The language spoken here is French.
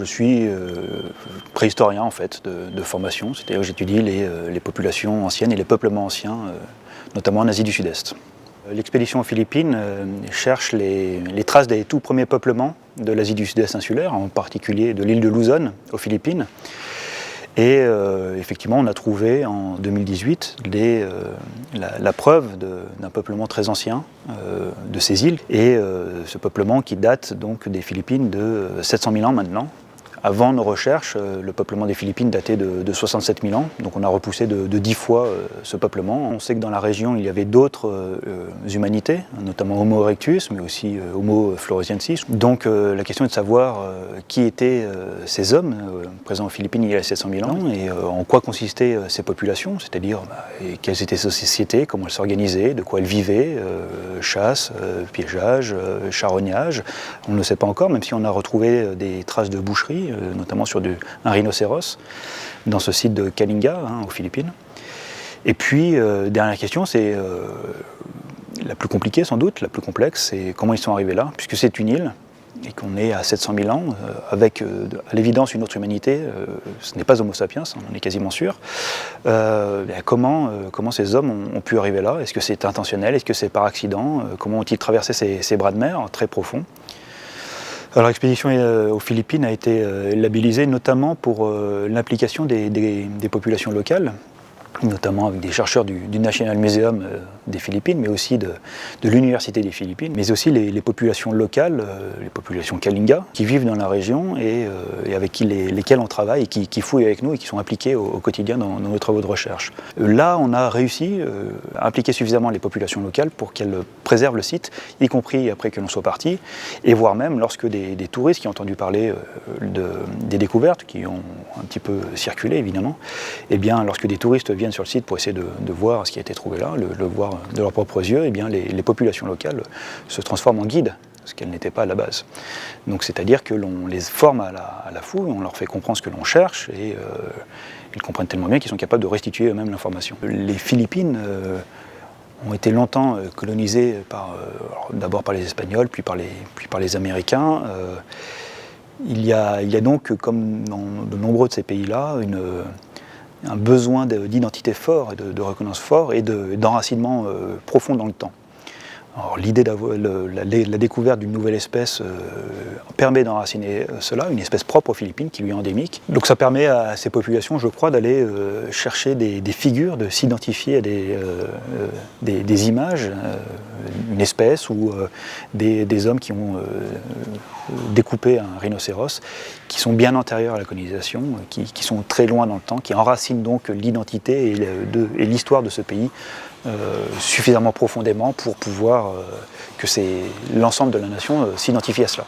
je suis préhistorien en fait de formation, c'est-à-dire que j'étudie les populations anciennes et les peuplements anciens, notamment en Asie du Sud-Est. L'expédition aux Philippines cherche les traces des tout premiers peuplements de l'Asie du Sud-Est insulaire, en particulier de l'île de Luzon aux Philippines. Et effectivement, on a trouvé en 2018 la preuve d'un peuplement très ancien de ces îles. Et ce peuplement qui date donc des Philippines de 700 000 ans maintenant. Avant nos recherches, le peuplement des Philippines datait de 67 000 ans, donc on a repoussé de 10 fois ce peuplement. On sait que dans la région, il y avait d'autres humanités, notamment Homo erectus, mais aussi Homo floresiensis. Donc la question est de savoir qui étaient ces hommes présents aux Philippines il y a 700 000 ans et en quoi consistaient ces populations, c'est-à-dire quelles étaient ces sociétés, comment elles s'organisaient, de quoi elles vivaient, chasse, piégeage, charognage. On ne le sait pas encore, même si on a retrouvé des traces de boucherie, notamment sur un rhinocéros, dans ce site de Kalinga, aux Philippines. Et puis, dernière question, c'est la plus compliquée sans doute, la plus complexe, c'est comment ils sont arrivés là, puisque c'est une île, et qu'on est à 700 000 ans, avec à l'évidence une autre humanité, ce n'est pas Homo sapiens, on en est quasiment sûr. Comment ces hommes ont pu arriver là? Est-ce que c'est intentionnel? Est-ce que c'est par accident? Comment ont-ils traversé ces bras de mer très profonds? Alors l'expédition aux Philippines a été labellisée notamment pour l'implication des populations locales, notamment avec des chercheurs du National Museum des Philippines, mais aussi de l'Université des Philippines, mais aussi les populations locales, les populations Kalinga, qui vivent dans la région et avec lesquelles on travaille et qui fouillent avec nous et qui sont impliqués au quotidien dans nos travaux de recherche. Là, on a réussi à impliquer suffisamment les populations locales pour qu'elles préservent le site, y compris après que l'on soit parti, et voire même lorsque des touristes qui ont entendu parler des découvertes, qui ont un petit peu circulé évidemment, et bien lorsque des touristes viennent sur le site pour essayer de voir ce qui a été trouvé là, le voir de leurs propres yeux, et bien les populations locales se transforment en guides, ce qu'elles n'étaient pas à la base. Donc c'est-à-dire que l'on les forme à la fouille, on leur fait comprendre ce que l'on cherche, et ils comprennent tellement bien qu'ils sont capables de restituer eux-mêmes l'information. Les Philippines ont été longtemps colonisées d'abord par les Espagnols, puis par les Américains. Il y a donc, comme dans de nombreux de ces pays-là, un besoin d'identité fort, et de reconnaissance fort et d'enracinement profond dans le temps. Alors, l'idée d'avoir la découverte d'une nouvelle espèce permet d'enraciner cela, une espèce propre aux Philippines qui lui est endémique. Donc ça permet à ces populations, je crois, d'aller chercher des figures, de s'identifier à des images, une espèce ou des hommes qui ont découpé un rhinocéros, qui sont bien antérieurs à la colonisation, qui sont très loin dans le temps, qui enracinent donc l'identité et l'histoire de ce pays suffisamment profondément pour pouvoir que l'ensemble de la nation s'identifie à cela.